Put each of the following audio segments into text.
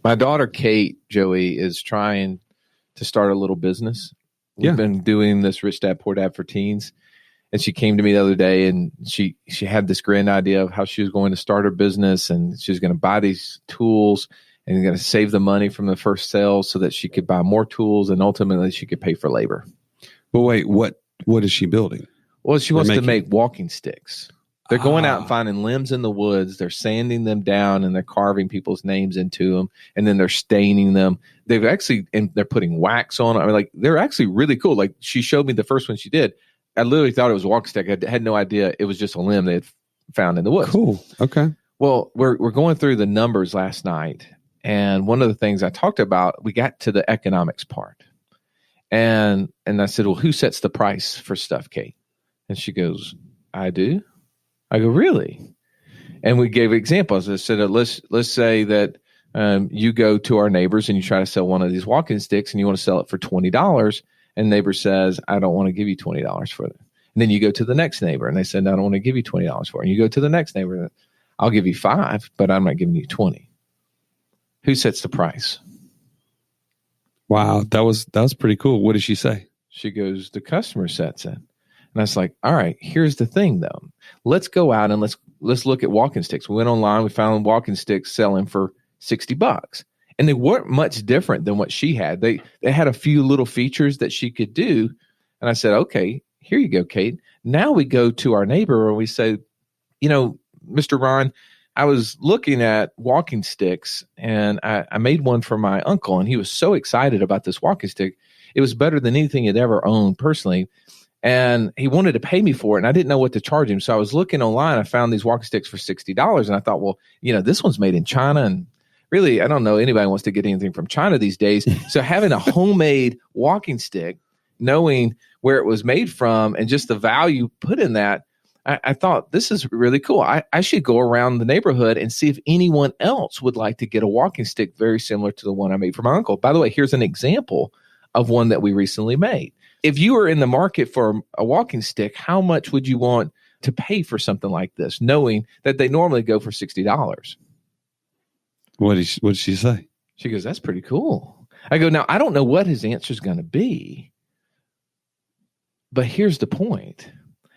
My daughter, Kate, Joey, is trying to start a little business. We've been doing this Rich Dad, Poor Dad for Teens. And she came to me the other day and she had this grand idea of how she was going to start her business, and she was going to buy these tools and going to save the money from the first sale so that she could buy more tools and ultimately she could pay for labor. But wait, what is she building? Well, she wants to make walking sticks. They're going out and finding limbs in the woods. They're sanding them down and they're carving people's names into them. And then they're staining them. And they're putting wax on them. I mean, like, they're actually really cool. Like, she showed me the first one she did. I literally thought it was a walking stick. I had no idea it was just a limb they had found in the woods. Cool. Okay. Well, we're going through the numbers last night. And one of the things I talked about, we got to the economics part. And I said, well, who sets the price for stuff, Kate? And she goes, I do. I go, really? And we gave examples. I said, let's say that you go to our neighbors and you try to sell one of these walking sticks and you want to sell it for $20. And neighbor says, I don't want to give you $20 for it. And then you go to the next neighbor and they said, I don't want to give you $20 for it. And you go to the next neighbor, I'll give you $5, but I'm not giving you $20. Who sets the price? Wow, that was pretty cool. What did she say? She goes, the customer sets it. And I was like, all right, here's the thing though. Let's go out and let's look at walking sticks. We went online, we found walking sticks selling for $60. And they weren't much different than what she had. They had a few little features that she could do. And I said, okay, here you go, Kate. Now we go to our neighbor and we say, Mr. Ron, I was looking at walking sticks and I made one for my uncle and he was so excited about this walking stick. It was better than anything he'd ever owned personally. And he wanted to pay me for it and I didn't know what to charge him. So I was looking online. I found these walking sticks for $60 and I thought, well, this one's made in China, and really, I don't know anybody wants to get anything from China these days. So having a homemade walking stick, knowing where it was made from and just the value put in that, I thought this is really cool. I should go around the neighborhood and see if anyone else would like to get a walking stick very similar to the one I made for my uncle. By the way, here's an example of one that we recently made. If you were in the market for a walking stick, how much would you want to pay for something like this, knowing that they normally go for $60? What did she say? She goes, that's pretty cool. I go, now, I don't know what his answer is going to be, but here's the point,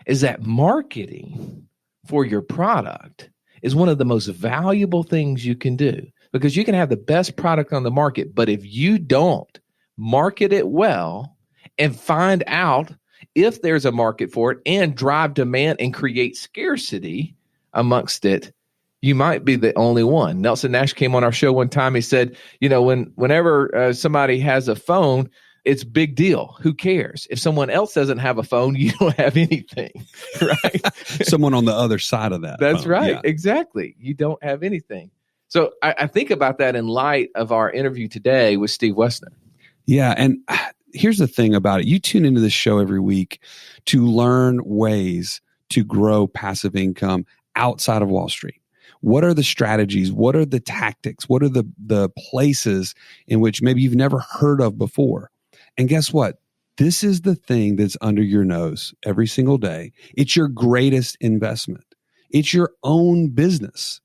is that marketing for your product is one of the most valuable things you can do, because you can have the best product on the market, but if you don't market it well and find out if there's a market for it and drive demand and create scarcity amongst it, you might be the only one. Nelson Nash came on our show one time. He said, whenever somebody has a phone, it's big deal. Who cares? If someone else doesn't have a phone, you don't have anything, right? Someone on the other side of that. That's phone. right. Yeah. Exactly. You don't have anything. So I think about that in light of our interview today with Steve Woessner. Yeah. And here's the thing about it. You tune into this show every week to learn ways to grow passive income outside of Wall Street. What are the strategies? What are the tactics? What are the places in which maybe you've never heard of before? And guess what? This is the thing that's under your nose every single day. It's your greatest investment. It's your own business.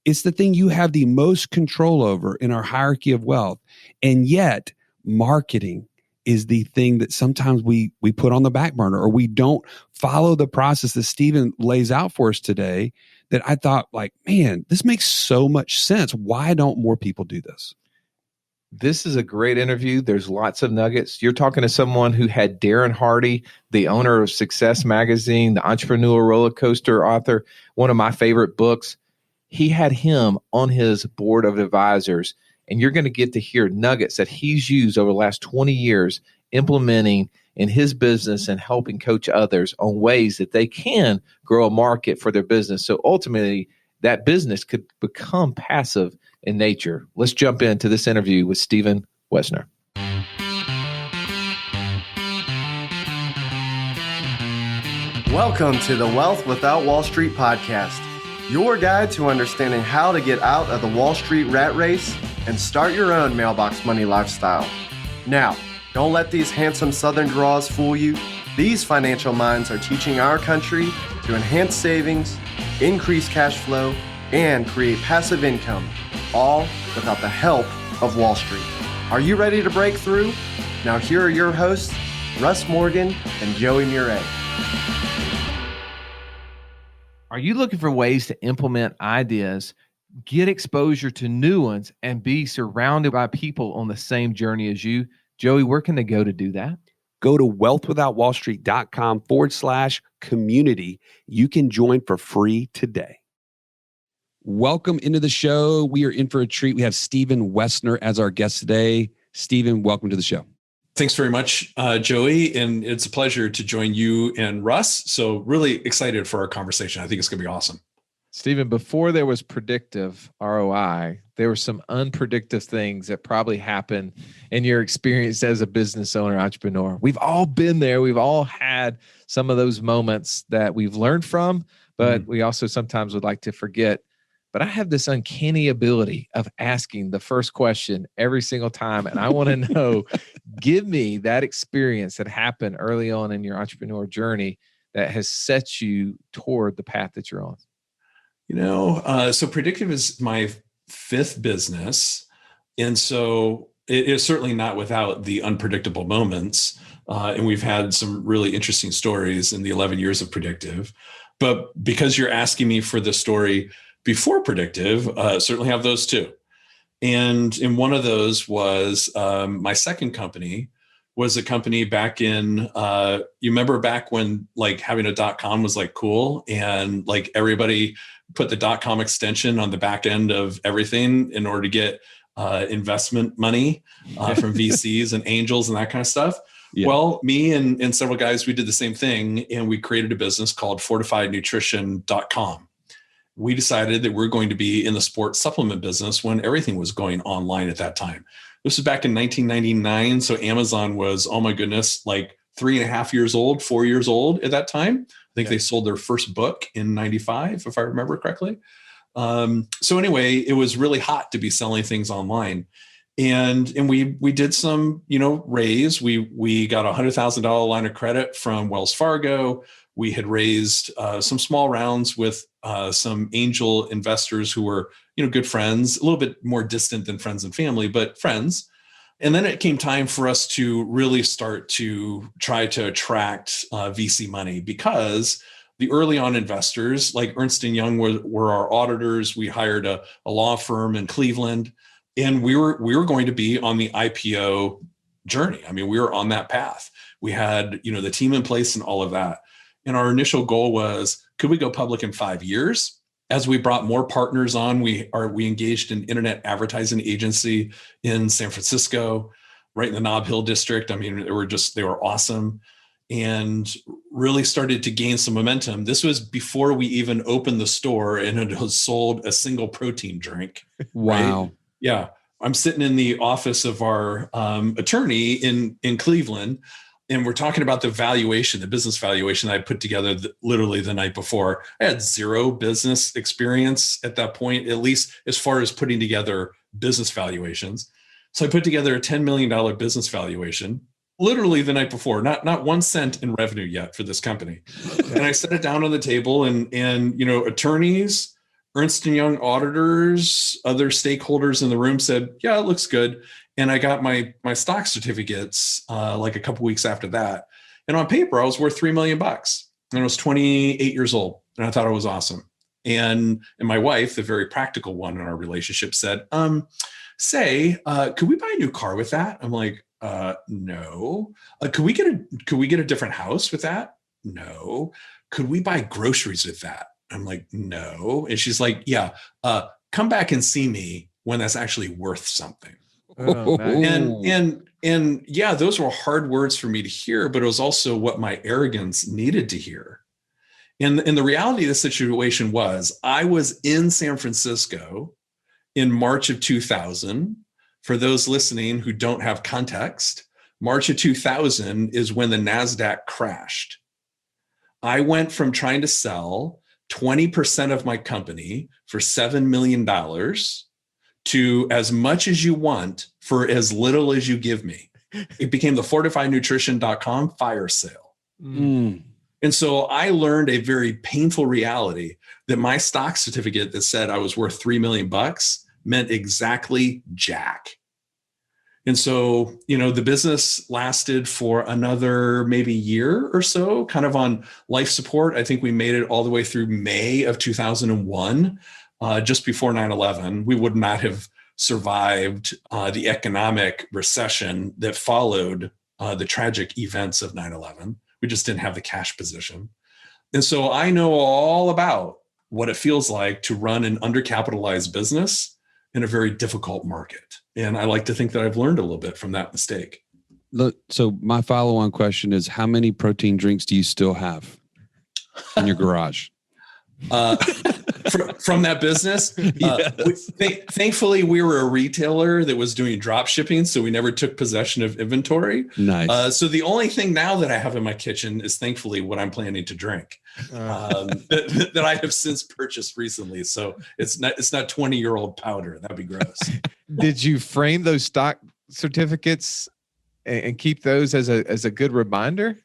It's the thing you have the most control over in our hierarchy of wealth. And yet, marketing is the thing that sometimes we put on the back burner, or we don't follow the process that Stephen lays out for us today, that I thought, like, man, this makes so much sense. Why don't more people do this? This is a great interview. There's lots of nuggets. You're talking to someone who had Darren Hardy, the owner of Success Magazine, the Entrepreneur Roller Coaster author, one of my favorite books. He had him on his board of advisors, and you're going to get to hear nuggets that he's used over the last 20 years implementing in his business and helping coach others on ways that they can grow a market for their business. So ultimately, that business could become passive in nature. Let's jump into this interview with Stephen Woessner. Welcome to the Wealth Without Wall Street podcast, your guide to understanding how to get out of the Wall Street rat race and start your own mailbox money lifestyle. Now, don't let these handsome Southern draws fool you. These financial minds are teaching our country to enhance savings, increase cash flow, and create passive income, all without the help of Wall Street. Are you ready to break through? Now here are your hosts, Russ Morgan and Joey Murray. Are you looking for ways to implement ideas, get exposure to new ones, and be surrounded by people on the same journey as you? Joey, where can they go to do that? Go to wealthwithoutwallstreet.com/community. You can join for free today. Welcome into the show. We are in for a treat. We have Stephen Woessner as our guest today. Stephen, welcome to the show. Thanks very much, Joey. And it's a pleasure to join you and Russ. So really excited for our conversation. I think it's going to be awesome. Stephen, before there was predictive ROI, there were some unpredictable things that probably happened in your experience as a business owner, entrepreneur. We've all been there. We've all had some of those moments that we've learned from, but we also sometimes would like to forget. But I have this uncanny ability of asking the first question every single time. And I want to know, give me that experience that happened early on in your entrepreneur journey that has set you toward the path that you're on. So Predictive is my fifth business. And so it is certainly not without the unpredictable moments. And we've had some really interesting stories in the 11 years of Predictive. But because you're asking me for the story before Predictive, certainly have those too. And in one of those was my second company was a company back in, you remember back when like having a .com was like cool and like everybody put the .com extension on the back end of everything in order to get investment money from VCs and angels and that kind of stuff. Yeah. Well, me and several guys, we did the same thing and we created a business called fortifiednutrition.com. We decided that we're going to be in the sports supplement business when everything was going online at that time. This was back in 1999. So Amazon was, oh my goodness, like 3.5 years old, 4 years old at that time. I think they sold their first book in 95, if I remember correctly. So anyway, it was really hot to be selling things online. And we did some, raise. We got a $100,000 line of credit from Wells Fargo. We had raised some small rounds with some angel investors who were, good friends, a little bit more distant than friends and family, but friends. And then it came time for us to really start to try to attract VC money because the early on investors like Ernst & Young were our auditors. We hired a law firm in Cleveland, and we were going to be on the IPO journey. I mean, we were on that path. We had, the team in place and all of that. And our initial goal was, could we go public in 5 years? As we brought more partners on, we engaged an internet advertising agency in San Francisco, right in the Nob Hill district. I mean, they were awesome and really started to gain some momentum. This was before we even opened the store and it had sold a single protein drink. Wow. Right? Yeah. I'm sitting in the office of our attorney in Cleveland, and we're talking about the business valuation I put together literally the night before. I had zero business experience at that point, at least as far as putting together business valuations. So I put together a $10 million business valuation literally the night before, not 1 cent in revenue yet for this company. And I set it down on the table and attorneys, Ernst & Young auditors, other stakeholders in the room said, yeah, it looks good. And I got my stock certificates like a couple weeks after that. And on paper, I was worth $3 million. And I was 28 years old. And I thought it was awesome. And my wife, the very practical one in our relationship, said, could we buy a new car with that? I'm like, no. Could we get a different house with that? No. Could we buy groceries with that? I'm like, no. And she's like, yeah, come back and see me when that's actually worth something. Oh, nice. And yeah, those were hard words for me to hear, but it was also what my arrogance needed to hear. And the reality of the situation was I was in San Francisco in March of 2000. For those listening who don't have context, March of 2000 is when the NASDAQ crashed. I went from trying to sell 20% of my company for $7 million to as much as you want for as little as you give me. It became the fortifiednutrition.com fire sale. Mm. And so I learned a very painful reality that my stock certificate that said I was worth $3 million meant exactly jack. And so, the business lasted for another maybe year or so, kind of on life support. I think we made it all the way through May of 2001, just before 9/11. We would not have survived the economic recession that followed the tragic events of 9/11. We just didn't have the cash position. And so I know all about what it feels like to run an undercapitalized business in a very difficult market. And I like to think that I've learned a little bit from that mistake. Look, so my follow-on question is, how many protein drinks do you still have in your garage? From that business, Yes. Thankfully, we were a retailer that was doing drop shipping, so we never took possession of inventory. Nice. So the only thing now that I have in my kitchen is thankfully what I'm planning to drink, that I have since purchased recently. So it's not 20-year-old powder. That'd be gross. Did you frame those stock certificates and keep those as a good reminder?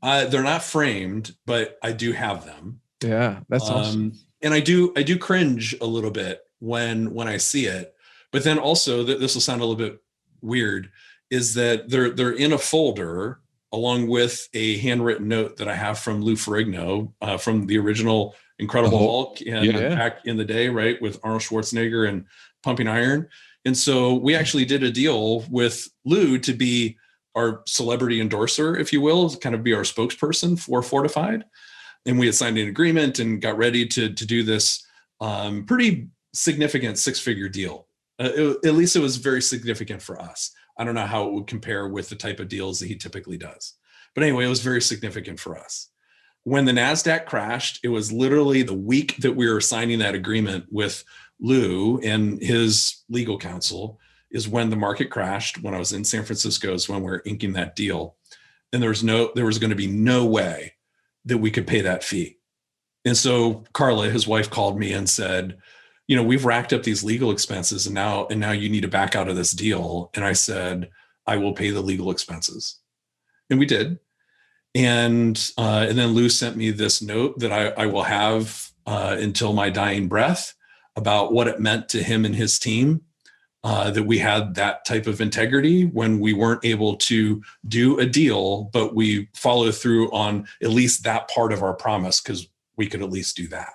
They're not framed, but I do have them. Yeah, that's awesome. And I do cringe a little bit when I see it, but then also this will sound a little bit weird, is that they're in a folder along with a handwritten note that I have from Lou Ferrigno from the original Incredible Hulk back in the day, right, with Arnold Schwarzenegger and Pumping Iron. And so we actually did a deal with Lou to be our celebrity endorser, if you will, to kind of be our spokesperson for Fortified. And we had signed an agreement and got ready to do this pretty significant 6-figure deal. At least it was very significant for us. I don't know how it would compare with the type of deals that he typically does. But anyway, it was very significant for us. When the NASDAQ crashed, it was literally the week that we were signing that agreement with Lou and his legal counsel is when the market crashed. When I was in San Francisco is when we were inking that deal. And there was going to be no way that we could pay that fee. And so Carla, his wife, called me and said, we've racked up these legal expenses and now you need to back out of this deal. And I said, I will pay the legal expenses. And we did. And then Lou sent me this note that I will have until my dying breath about what it meant to him and his team, that we had that type of integrity when we weren't able to do a deal, but we followed through on at least that part of our promise because we could at least do that.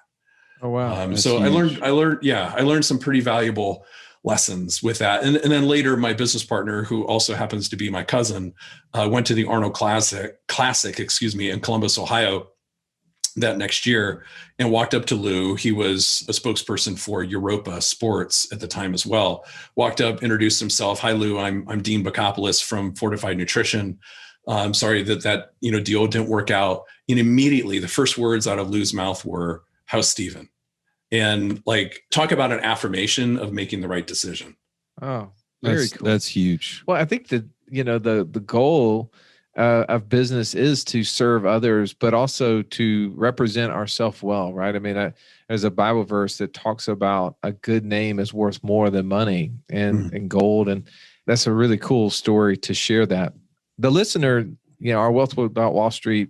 Oh, wow. So huge. I learned some pretty valuable lessons with that. And then later, my business partner, who also happens to be my cousin, went to the Arnold Classic, in Columbus, Ohio, that next year, and walked up to Lou. He was a spokesperson for Europa Sports at the time as well. Walked up, introduced himself. Hi, Lou. I'm Dean Bacopoulos from Fortified Nutrition. I'm sorry that deal didn't work out. And immediately, the first words out of Lou's mouth were, "How's Stephen?" And talk about an affirmation of making the right decision. Oh, very cool. That's huge. Well, I think that the goal of business is to serve others, but also to represent ourselves well, right? I mean, there's a Bible verse that talks about a good name is worth more than money and gold, and that's a really cool story to share that. The listener, our Wealth Without Wall Street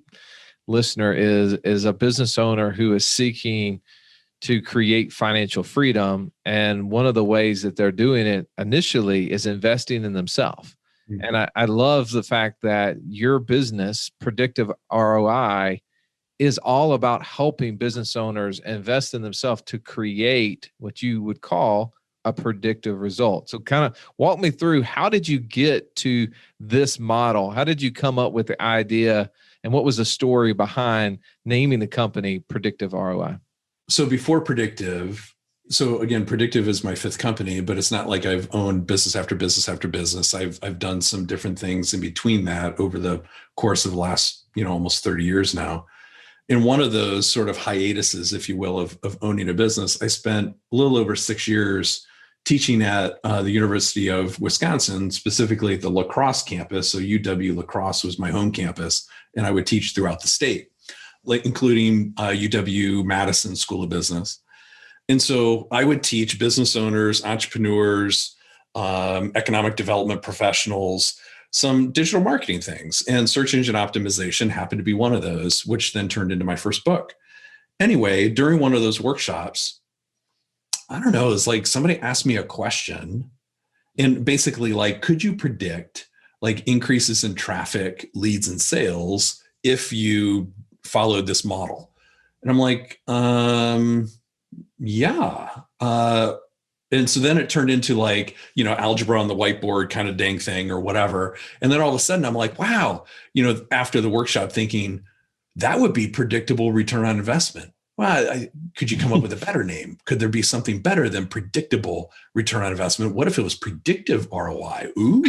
listener is a business owner who is seeking to create financial freedom. And one of the ways that they're doing it initially is investing in themselves. Mm-hmm. And I love the fact that your business, Predictive ROI, is all about helping business owners invest in themselves to create what you would call a predictive result. So kind of walk me through, how did you get to this model? How did you come up with the idea? And what was the story behind naming the company Predictive ROI? So before Predictive, again, Predictive is my 5th company, but it's not like I've owned business after business after business. I've done some different things in between that over the course of the last, almost 30 years now. In one of those sort of hiatuses, if you will, of owning a business, I spent a little over 6 years teaching at the University of Wisconsin, specifically at the La Crosse campus. So UW La Crosse was my home campus, and I would teach throughout the state, including UW Madison School of Business. And so I would teach business owners, entrepreneurs, economic development professionals, some digital marketing things, and search engine optimization happened to be one of those, which then turned into my first book. Anyway, during one of those workshops, I don't know, it's like somebody asked me a question, And basically, like, could you predict like increases in traffic, leads, and sales if you followed this model? And I'm like, yeah. And so then it turned into like, algebra on the whiteboard kind of dang thing or whatever. And then all of a sudden I'm like, wow, after the workshop thinking that would be predictable return on investment. Well, could you come up with a better name? Could there be something better than predictable return on investment? What if it was predictive ROI? Ooh.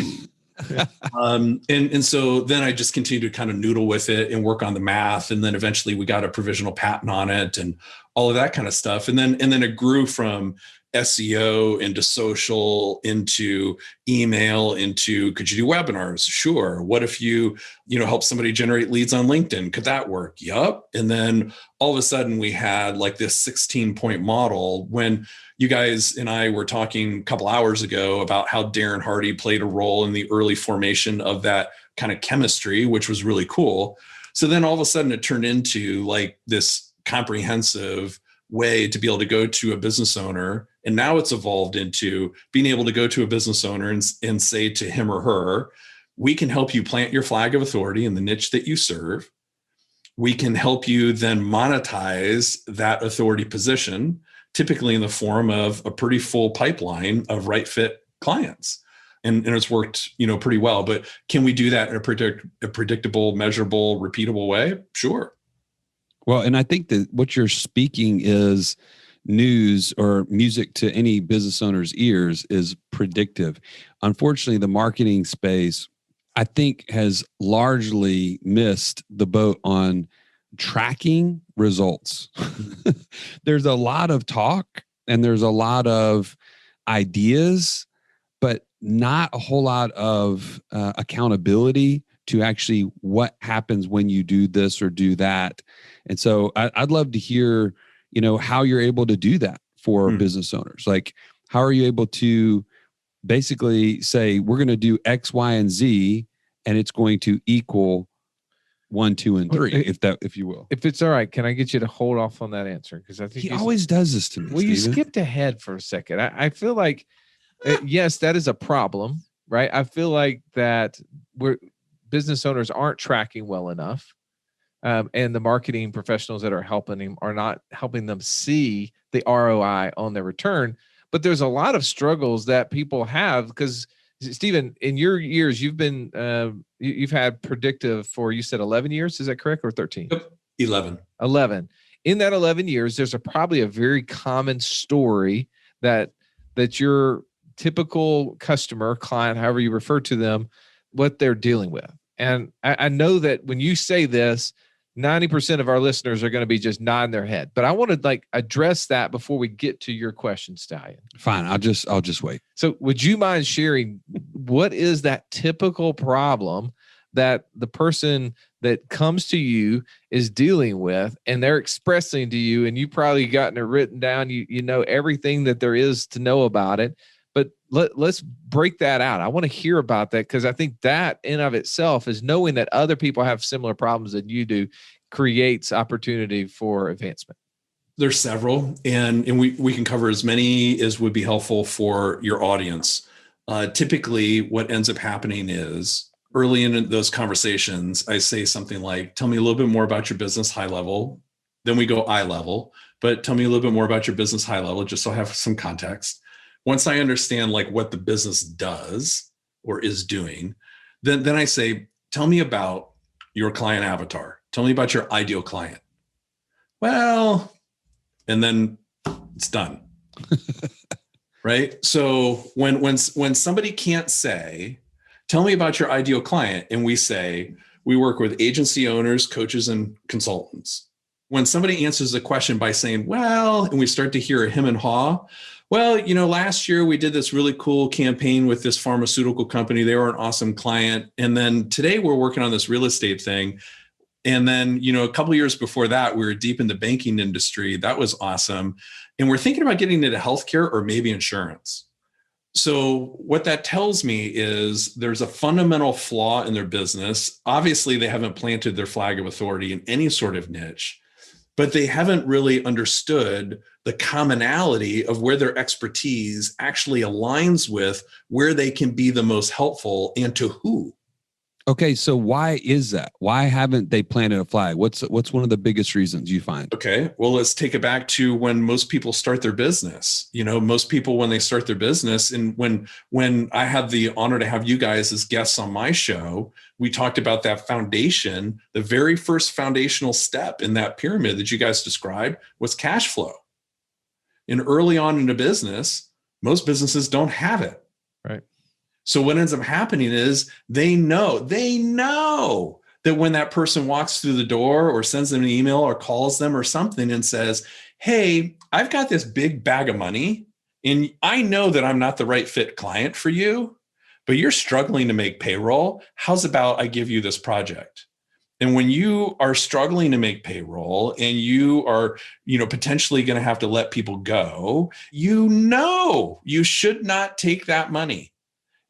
And so then I just continued to kind of noodle with it and work on the math. And then eventually we got a provisional patent on it and all of that kind of stuff. And then it grew from SEO into social, into email, into could you do webinars? Sure. What if you help somebody generate leads on LinkedIn? Could that work? Yup. And then all of a sudden we had like this 16-point model when you guys and I were talking a couple hours ago about how Darren Hardy played a role in the early formation of that kind of chemistry, which was really cool. So then all of a sudden it turned into like this comprehensive way to be able to go to a business owner. And now it's evolved into being able to go to a business owner and say to him or her, we can help you plant your flag of authority in the niche that you serve. We can help you then monetize that authority position, typically in the form of a pretty full pipeline of right fit clients. And it's worked, pretty well. But can we do that in a predictable, measurable, repeatable way? Sure. Well, and I think that what you're speaking is news or music to any business owner's ears is predictive. Unfortunately, the marketing space, I think, has largely missed the boat on tracking results. There's a lot of talk and there's a lot of ideas, but not a whole lot of accountability to actually what happens when you do this or do that. And so I'd love to hear, how you're able to do that for business owners. Like, how are you able to basically say, we're going to do X, Y, and Z, and it's going to equal 1, 2, and 3, if you will. If it's all right, can I get you to hold off on that answer? Because I think he always does this to me. Well, Stephen, you skipped ahead for a second. I feel like, yes, that is a problem, right? I feel like that business owners aren't tracking well enough. And the marketing professionals that are helping them are not helping them see the ROI on their return. But there's a lot of struggles that people have because, Stephen, in your years, you've been you've had predictive for, you said 11 years. Is that correct, or 13? Yep. 11. In that 11 years, there's probably a very common story that your typical customer, client, however you refer to them, what they're dealing with. And I know that when you say this, 90% of our listeners are going to be just nodding their head. But I want to address that before we get to your question, Stallion. Fine. I'll just wait. So would you mind sharing what is that typical problem that the person that comes to you is dealing with and they're expressing to you, and you probably gotten it written down, you know everything that there is to know about it. But let's break that out. I want to hear about that because I think that in of itself is knowing that other people have similar problems that you do creates opportunity for advancement. There's several, and we can cover as many as would be helpful for your audience. Typically, what ends up happening is early in those conversations, I say something like, tell me a little bit more about your business high level. Then we go eye level, but tell me a little bit more about your business high level, just so I have some context. Once I understand what the business does or is doing, then I say, tell me about your client avatar. Tell me about your ideal client. Well, and then it's done. Right? So when somebody can't say, tell me about your ideal client, and we say, we work with agency owners, coaches, and consultants. When somebody answers the question by saying, well, and we start to hear a hem and haw, well, last year we did this really cool campaign with this pharmaceutical company. They were an awesome client. And then today we're working on this real estate thing. And then, a couple of years before that, we were deep in the banking industry. That was awesome. And we're thinking about getting into healthcare or maybe insurance. So what that tells me is there's a fundamental flaw in their business. Obviously, they haven't planted their flag of authority in any sort of niche. but they haven't really understood the commonality of where their expertise actually aligns with where they can be the most helpful and to who. Okay, so why is that? Why haven't they planted a flag? What's one of the biggest reasons you find? Okay, well, let's take it back to when most people start their business. Most people, when they start their business, and when I had the honor to have you guys as guests on my show, we talked about that foundation. The very first foundational step in that pyramid that you guys described was cash flow. And early on in a business, most businesses don't have it. Right. So what ends up happening is they know that when that person walks through the door or sends them an email or calls them or something and says, hey, I've got this big bag of money and I know that I'm not the right fit client for you, but you're struggling to make payroll. How's about I give you this project? And when you are struggling to make payroll and you are, potentially going to have to let people go, you should not take that money.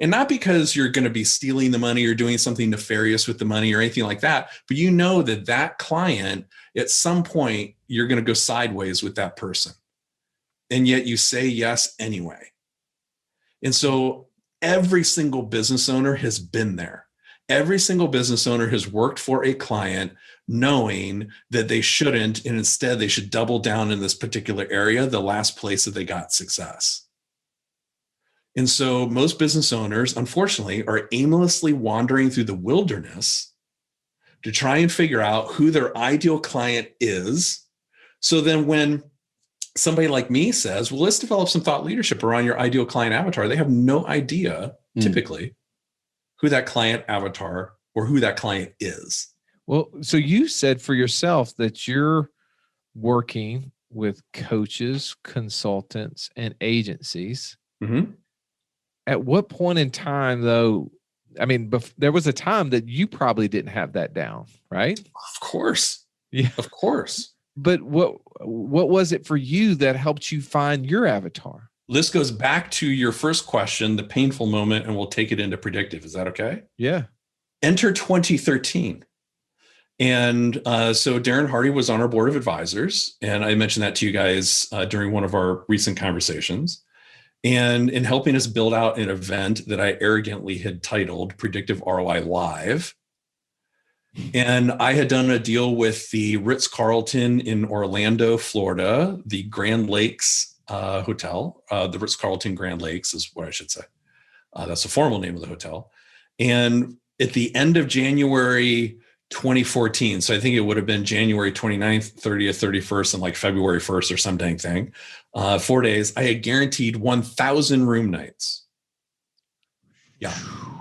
And not because you're going to be stealing the money or doing something nefarious with the money or anything like that, but you know that client, at some point, you're going to go sideways with that person. And yet you say yes anyway. And so every single business owner has been there. Every single business owner has worked for a client knowing that they shouldn't, and instead they should double down in this particular area, the last place that they got success. And so most business owners, unfortunately, are aimlessly wandering through the wilderness to try and figure out who their ideal client is. So then when somebody like me says, well, let's develop some thought leadership around your ideal client avatar, they have no idea, typically, who that client avatar or who that client is. Well, so you said for yourself that you're working with coaches, consultants, and agencies. Mm-hmm. At what point in time, though, there was a time that you probably didn't have that down, right? Of course. Yeah. Of course. But what was it for you that helped you find your avatar? This goes back to your first question, the painful moment, and we'll take it into predictive. Is that okay? Yeah. Enter 2013. And so Darren Hardy was on our board of advisors. And I mentioned that to you guys during one of our recent conversations. And in helping us build out an event that I arrogantly had titled Predictive ROI Live. And I had done a deal with the Ritz-Carlton in Orlando, Florida, the Grand Lakes Hotel. The Ritz-Carlton Grand Lakes is what I should say. That's the formal name of the hotel. And at the end of January 2014, so I think it would have been January 29th, 30th, 31st, and like February 1st or some dang thing, 4 days, I had guaranteed 1,000 room nights. Yeah,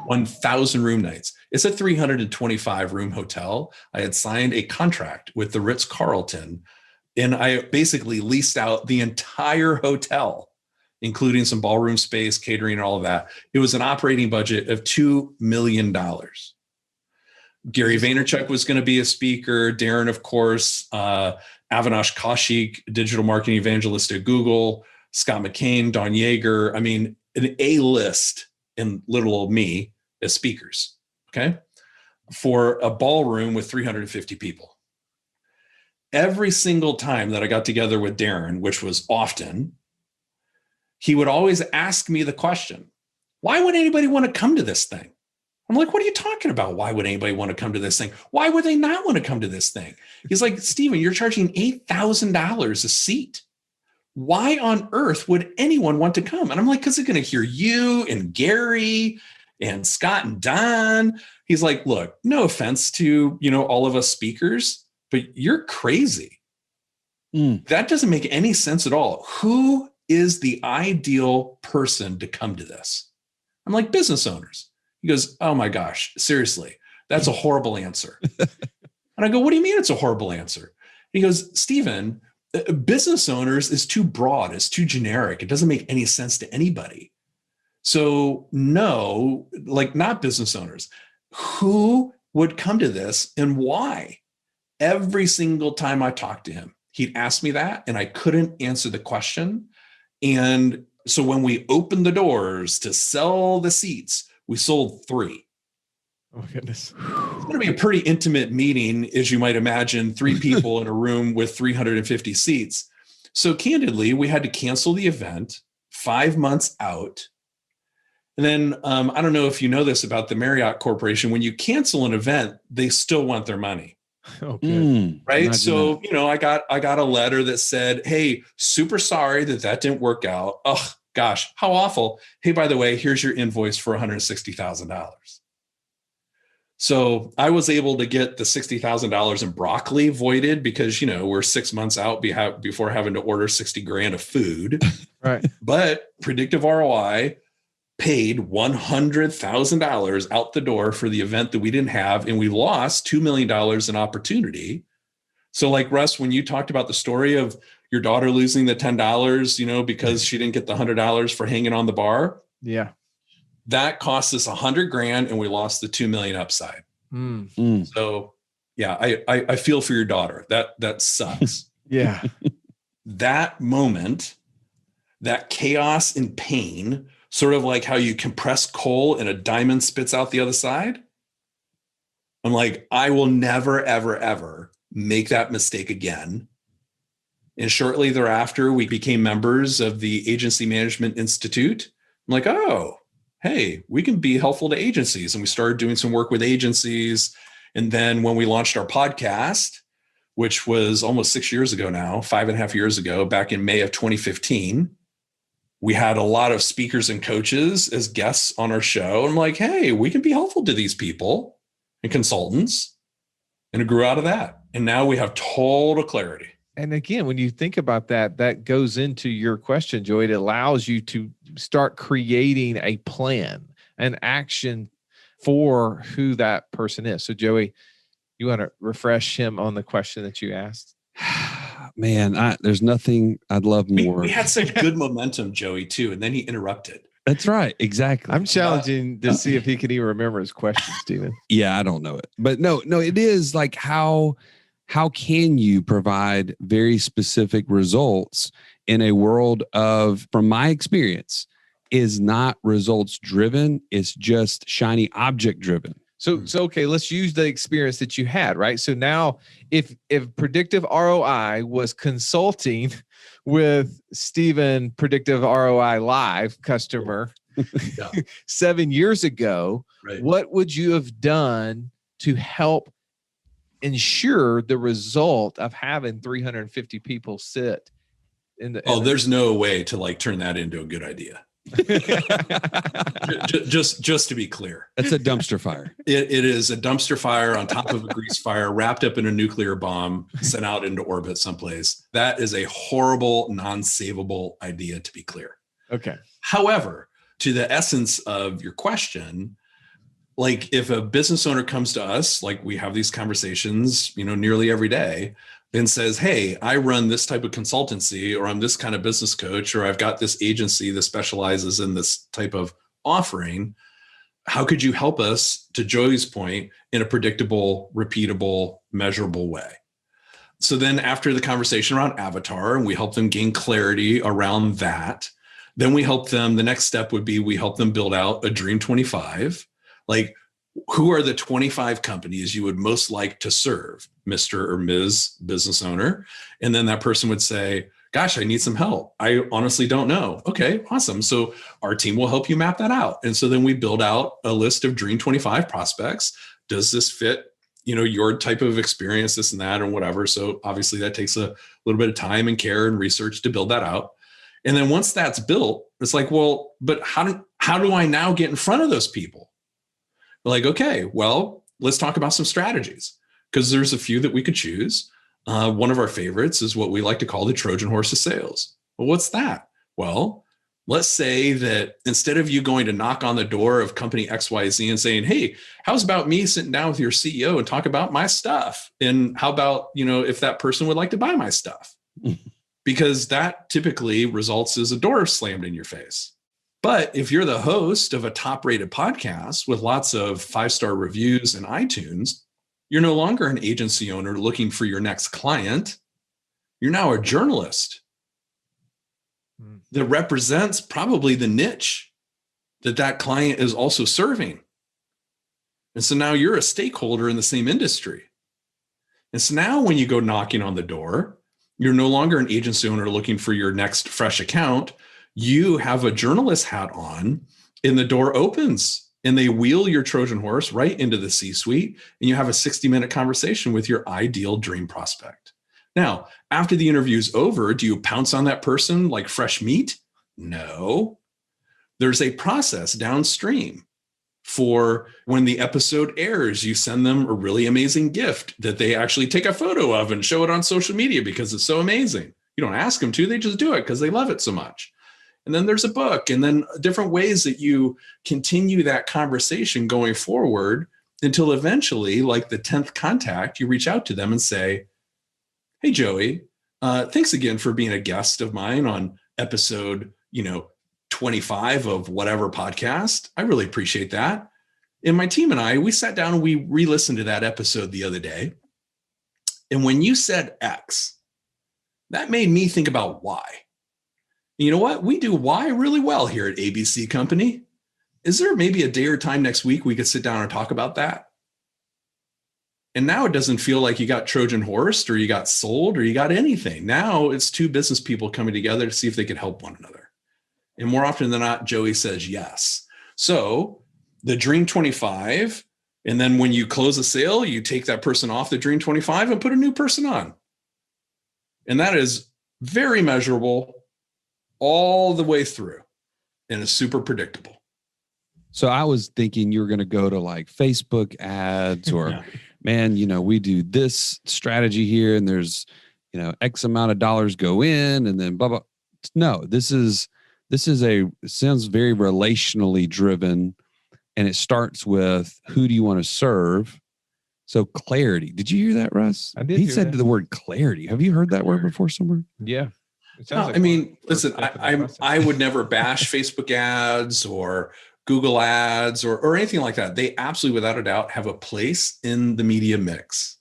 1,000 room nights. It's a 325 room hotel. I had signed a contract with the Ritz-Carlton, and I basically leased out the entire hotel, including some ballroom space, catering, and all of that. It was an operating budget of $2 million. Gary Vaynerchuk was going to be a speaker. Darren, of course, Avinash Kaushik, digital marketing evangelist at Google, Scott McCain, Don Yeager. An A-list and little old me as speakers, okay, for a ballroom with 350 people. Every single time that I got together with Darren, which was often, he would always ask me the question, why would anybody want to come to this thing? I'm like, what are you talking about? Why would anybody want to come to this thing? Why would they not want to come to this thing? He's like, Stephen, you're charging $8,000 a seat. Why on earth would anyone want to come? And I'm like, because they're going to hear you and Gary and Scott and Don. He's like, look, no offense to, all of us speakers, but you're crazy. That doesn't make any sense at all. Who is the ideal person to come to this? I'm like, business owners. He goes, oh my gosh, seriously, that's a horrible answer. And I go, what do you mean it's a horrible answer? He goes, Stephen, business owners is too broad. It's too generic. It doesn't make any sense to anybody. So no, like not business owners. Who would come to this and why? Every single time I talked to him, he'd ask me that and I couldn't answer the question. And so when we opened the doors to sell the seats, we sold 3. Oh my goodness. It's going to be a pretty intimate meeting, as you might imagine, 3 people in a room with 350 seats. So candidly, we had to cancel the event 5 months out. And then I don't know if you know this about the Marriott Corporation. When you cancel an event, they still want their money. Okay. Right. So, I got a letter that said, hey, super sorry that didn't work out. Oh, gosh, how awful. Hey, by the way, here's your invoice for $160,000. So I was able to get the $60,000 in broccoli voided because, we're 6 months out before having to order $60,000 of food. Right. But Predictive ROI paid $100,000 out the door for the event that we didn't have, and we lost $2 million in opportunity. So like Russ, when you talked about the story of your daughter losing the $10, because she didn't get the $100 for hanging on the bar. Yeah. That cost us $100,000 and we lost the $2 million upside. So yeah, I feel for your daughter. That sucks. Yeah. That moment, that chaos and pain, sort of like how you compress coal and a diamond spits out the other side. I'm like, I will never, ever, ever make that mistake again. And shortly thereafter, we became members of the Agency Management Institute. I'm like, oh, hey, we can be helpful to agencies. And we started doing some work with agencies. And then when we launched our podcast, which was almost 6 years ago now, 5.5 years ago, back in May of 2015, we had a lot of speakers and coaches as guests on our show. I'm like, hey, we can be helpful to these people and consultants. And it grew out of that. And now we have total clarity. And again, when you think about that, that goes into your question, Joey. It allows you to start creating a plan, an action for who that person is. So Joey, you want to refresh him on the question that you asked? Man, there's nothing I'd love more. We had such good momentum, Joey, too. And then he interrupted. That's right. Exactly. I'm challenging to see if he can even remember his question, Stephen. Yeah, I don't know it. But no, it is like how can you provide very specific results in a world of, from my experience, is not results driven. It's just shiny object driven. So okay, let's use the experience that you had, right? So now if Predictive ROI was consulting with Stephen, Predictive ROI Live customer 7 years ago, right, what would you have done to help ensure the result of having 350 people sit in the there's no way to turn that into a good idea. just to be clear, that's a dumpster fire. It is a dumpster fire on top of a grease fire, wrapped up in a nuclear bomb, sent out into orbit someplace. That is a horrible, non-savable idea, to be clear. Okay. However, to the essence of your question, if a business owner comes to us, we have these conversations, nearly every day, and says, hey, I run this type of consultancy, or I'm this kind of business coach, or I've got this agency that specializes in this type of offering. How could you help us, to Joey's point, in a predictable, repeatable, measurable way? So then after the conversation around avatar, and we help them gain clarity around that, then we help them, the next step would be we help them build out a Dream 25. Who are the 25 companies you would most like to serve, Mr. or Ms. business owner? And then that person would say, gosh, I need some help. I honestly don't know. Okay, awesome. So our team will help you map that out. And so then we build out a list of Dream 25 prospects. Does this fit, your type of experience, this and that, or whatever? So obviously that takes a little bit of time and care and research to build that out. And then once that's built, it's like, well, but how do I now get in front of those people? Okay, well, let's talk about some strategies, because there's a few that we could choose. One of our favorites is what we like to call the Trojan horse of sales. Well, what's that? Well, let's say that instead of you going to knock on the door of company XYZ and saying, hey, how's about me sitting down with your CEO and talk about my stuff? And how about, if that person would like to buy my stuff? Because that typically results as a door slammed in your face. But if you're the host of a top-rated podcast with lots of 5-star reviews in iTunes, you're no longer an agency owner looking for your next client. You're now a journalist that represents probably the niche that client is also serving. And so now you're a stakeholder in the same industry. And so now when you go knocking on the door, you're no longer an agency owner looking for your next fresh account. You have a journalist hat on, and the door opens and they wheel your Trojan horse right into the C-suite, and you have a 60-minute conversation with your ideal dream prospect. Now, after the interview's over, do you pounce on that person like fresh meat? No. There's a process downstream. For when the episode airs, you send them a really amazing gift that they actually take a photo of and show it on social media because it's so amazing. You don't ask them to, they just do it because they love it so much. And then there's a book, and then different ways that you continue that conversation going forward until eventually, like the 10th contact, you reach out to them and say, hey, Joey, thanks again for being a guest of mine on episode, 25 of whatever podcast. I really appreciate that. And my team and I, we sat down and we re-listened to that episode the other day. And when you said X, that made me think about Y. And you know what? We do Y really well here at ABC Company. Is there maybe a day or time next week we could sit down and talk about that? And now it doesn't feel like you got Trojan horsed or you got sold or you got anything. Now it's two business people coming together to see if they could help one another. And more often than not, Joey says yes. So the Dream 25, and then when you close a sale, you take that person off the Dream 25 and put a new person on. And that is very measurable all the way through and is super predictable. So I was thinking you were going to go to like Facebook ads or, Yeah. man, we do this strategy here and there's, X amount of dollars go in and then blah, blah. No, this sounds very relationally driven, and it starts with who do you want to serve? So clarity. Did you hear that, Russ? I did. He hear said that. the word clarity. Have you heard that word before somewhere? Yeah. It No, sounds I mean, one listen, step in the process. I would never bash Facebook ads or Google ads or anything like that. They absolutely, without a doubt, have a place in the media mix.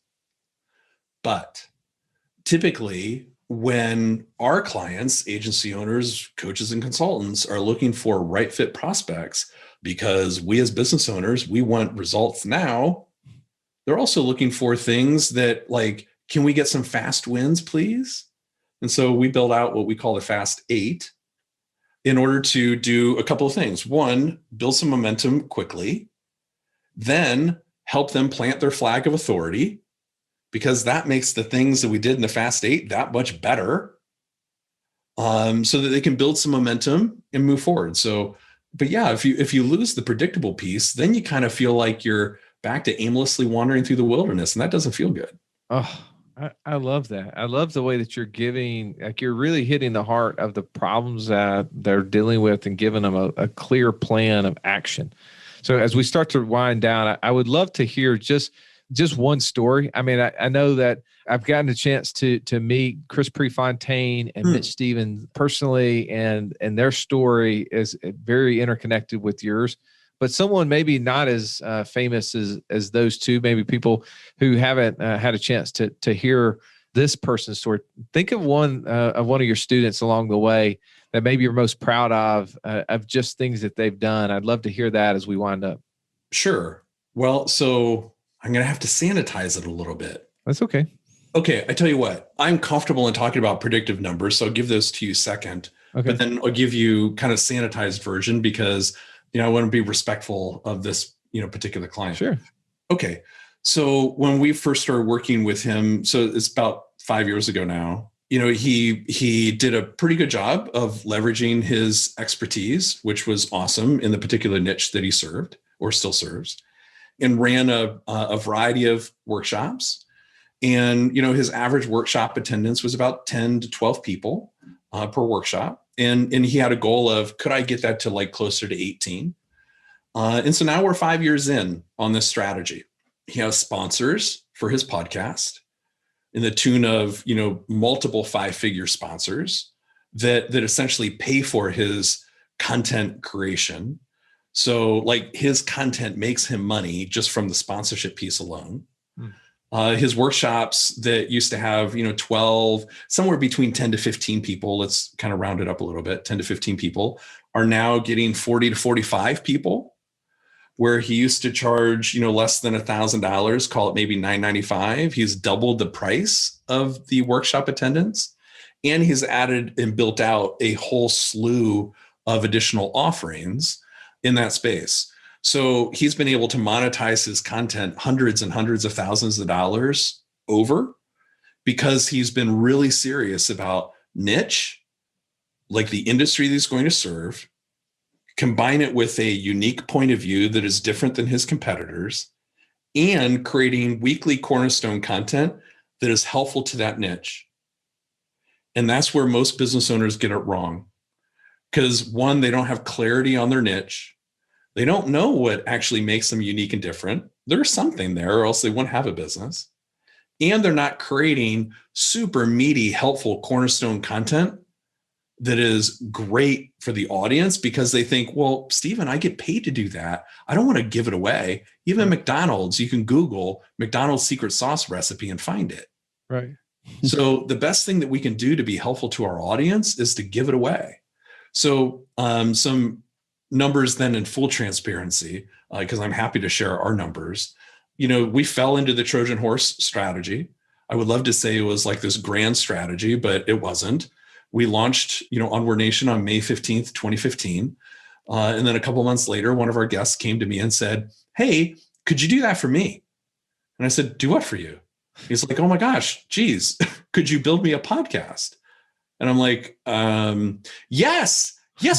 But typically, when our clients, agency owners, coaches, and consultants are looking for right fit prospects, because we as business owners, we want results now, they're also looking for things that like, can we get some fast wins, please? And so we build out what we call the Fast 8 in order to do a couple of things. One, build some momentum quickly, then help them plant their flag of authority, because that makes the things that we did in the Fast 8 that much better, so that they can build some momentum and move forward. So, but yeah, if you lose the predictable piece, then you kind of feel like you're back to aimlessly wandering through the wilderness, and that doesn't feel good. Oh, I love that. I love the way that you're giving, like you're really hitting the heart of the problems that they're dealing with and giving them a clear plan of action. So as we start to wind down, I would love to hear just one story. I mean, I know that I've gotten a chance to meet Chris Prefontaine and Mitch Stevens personally, and their story is very interconnected with yours. But someone maybe not as famous as those two, maybe people who haven't had a chance to hear this person's story. Think of one of your students along the way that maybe you're most proud of just things that they've done. I'd love to hear that as we wind up. Sure. Well, so I'm going to have to sanitize it a little bit. That's okay. Okay. I tell you what, I'm comfortable in talking about predictive numbers, so I'll give those to you second. Okay. But then I'll give you kind of sanitized version because, I want to be respectful of this, particular client. Sure. Okay. So when we first started working with him, so it's about 5 years ago now, he did a pretty good job of leveraging his expertise, which was awesome in the particular niche that he served or still serves, and ran a variety of workshops. And, his average workshop attendance was about 10 to 12 people per workshop. And he had a goal of, could I get that to like closer to 18? And so now we're 5 years in on this strategy. He has sponsors for his podcast in the tune of, multiple 5-figure sponsors that essentially pay for his content creation. So like his content makes him money just from the sponsorship piece alone. His workshops that used to have, 12, somewhere between 10 to 15 people, let's kind of round it up a little bit, 10 to 15 people, are now getting 40 to 45 people where he used to charge, less than $1,000, call it maybe $995. He's doubled the price of the workshop attendance, and he's added and built out a whole slew of additional offerings in that space. So he's been able to monetize his content hundreds and hundreds of thousands of dollars over, because he's been really serious about niche, like the industry that he's going to serve, combine it with a unique point of view that is different than his competitors, and creating weekly cornerstone content that is helpful to that niche. And that's where most business owners get it wrong. Because one, they don't have clarity on their niche. They don't know what actually makes them unique and different. There's something there, or else they wouldn't have a business. And they're not creating super meaty, helpful cornerstone content that is great for the audience, because they think, well, Stephen, I get paid to do that. I don't want to give it away. Even McDonald's, you can Google McDonald's secret sauce recipe and find it. Right. So the best thing that we can do to be helpful to our audience is to give it away. So some numbers then in full transparency, because I'm happy to share our numbers. We fell into the Trojan horse strategy. I would love to say it was like this grand strategy, but it wasn't. We launched, Onward Nation on May 15th, 2015. And then a couple months later, one of our guests came to me and said, "Hey, could you do that for me?" And I said, "Do what for you?" He's like, "Oh my gosh, geez, could you build me a podcast?" And I'm like, yes,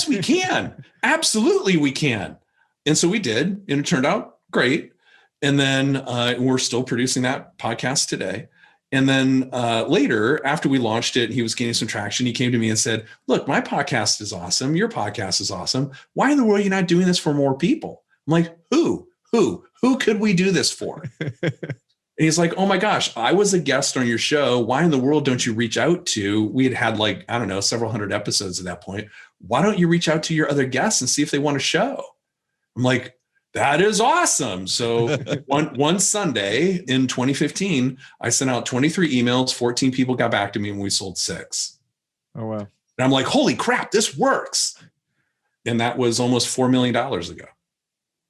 we can. Absolutely, we can. And so we did, and it turned out great. And then we're still producing that podcast today. And then later, after we launched it, he was gaining some traction. He came to me and said, "Look, my podcast is awesome. Your podcast is awesome. Why in the world are you not doing this for more people?" I'm like, who could we do this for? And he's like, "Oh my gosh, I was a guest on your show. Why in the world don't you reach out to," we had like, I don't know, several hundred episodes at that point. "Why don't you reach out to your other guests and see if they want a show?" I'm like, that is awesome. So one Sunday in 2015, I sent out 23 emails, 14 people got back to me, and we sold 6. Oh, wow. And I'm like, holy crap, this works. And that was almost $4 million ago.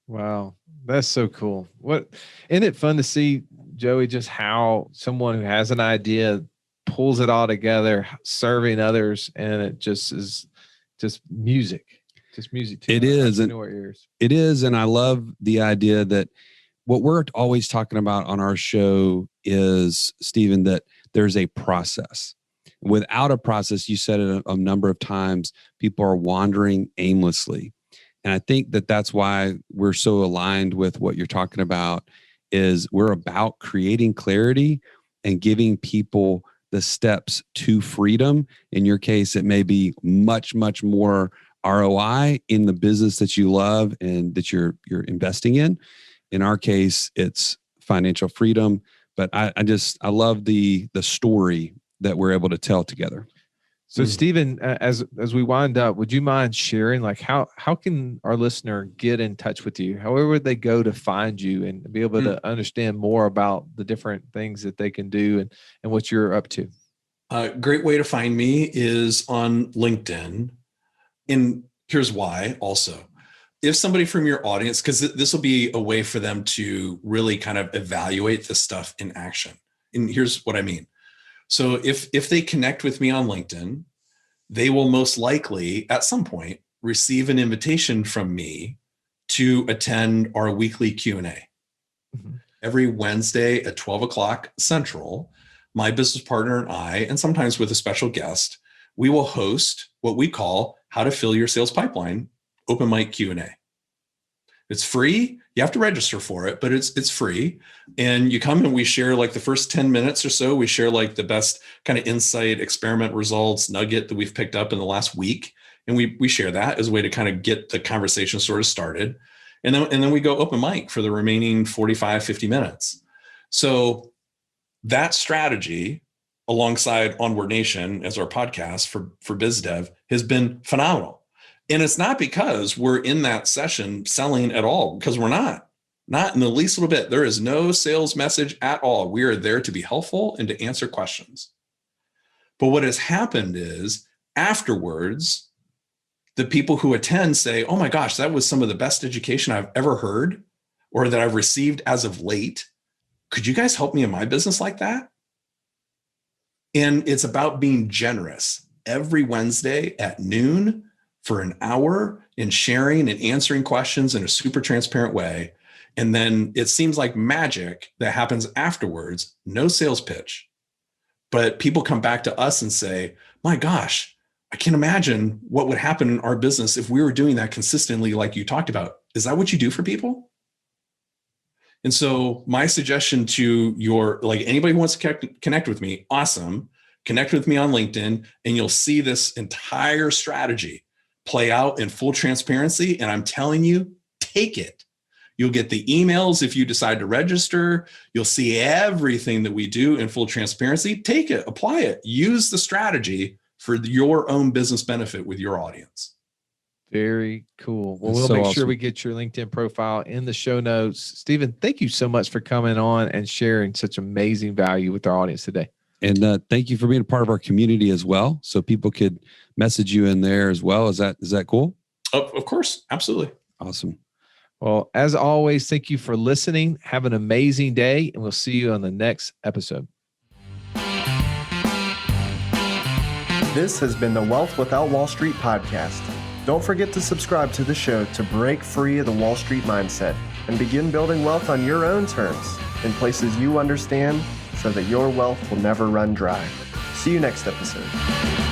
Wow. That's so cool. Isn't it fun to see, Joey, just how someone who has an idea pulls it all together, serving others, and it just is just music. Just music to it is in our ears. It is, and I love the idea that what we're always talking about on our show is, Stephen, that there's a process. Without a process, you said it a number of times, people are wandering aimlessly. And I think that that's why we're so aligned with what you're talking about, is we're about creating clarity and giving people the steps to freedom. In your case, it may be much, much more ROI in the business that you love and that you're investing in. In our case, it's financial freedom. But I love the story that we're able to tell together. So Stephen, as we wind up, would you mind sharing, like, how can our listener get in touch with you? However would they go to find you and be able to understand more about the different things that they can do and what you're up to? A great way to find me is on LinkedIn. And here's why also. If somebody from your audience, because this will be a way for them to really kind of evaluate this stuff in action. And here's what I mean. So if they connect with me on LinkedIn, they will most likely at some point receive an invitation from me to attend our weekly Q&A. Mm-hmm. Every Wednesday at 12 o'clock Central, my business partner and I, and sometimes with a special guest, we will host what we call How to Fill Your Sales Pipeline open mic Q&A. It's free. You have to register for it, but it's free. And you come and we share like the first 10 minutes or so. We share like the best kind of insight, experiment results, nugget that we've picked up in the last week. And we share that as a way to kind of get the conversation sort of started. And then we go open mic for the remaining 45, 50 minutes. So that strategy, alongside Onward Nation as our podcast for biz dev, has been phenomenal. And it's not because we're in that session selling at all, because we're not in the least little bit. There is no sales message at all. We are there to be helpful and to answer questions. But what has happened is afterwards, the people who attend say, oh my gosh, that was some of the best education I've ever heard or that I've received as of late. Could you guys help me in my business like that? And it's about being generous every Wednesday at noon for an hour and sharing and answering questions in a super transparent way. And then it seems like magic that happens afterwards, no sales pitch. But people come back to us and say, my gosh, I can't imagine what would happen in our business if we were doing that consistently like you talked about. Is that what you do for people? And so my suggestion to anybody who wants to connect with me, awesome. Connect with me on LinkedIn and you'll see this entire strategy play out in full transparency. And I'm telling you, take it. You'll get the emails if you decide to register. You'll see everything that we do in full transparency. Take it, apply it, use the strategy for your own business benefit with your audience. Very cool. Well, we'll make sure we get your LinkedIn profile in the show notes. Stephen, thank you so much for coming on and sharing such amazing value with our audience today. And thank you for being a part of our community as well. So people could message you in there as well. Is that cool? Of course. Absolutely. Awesome. Well, as always, thank you for listening. Have an amazing day, and we'll see you on the next episode. This has been the Wealth Without Wall Street podcast. Don't forget to subscribe to the show to break free of the Wall Street mindset and begin building wealth on your own terms in places you understand so that your wealth will never run dry. See you next episode.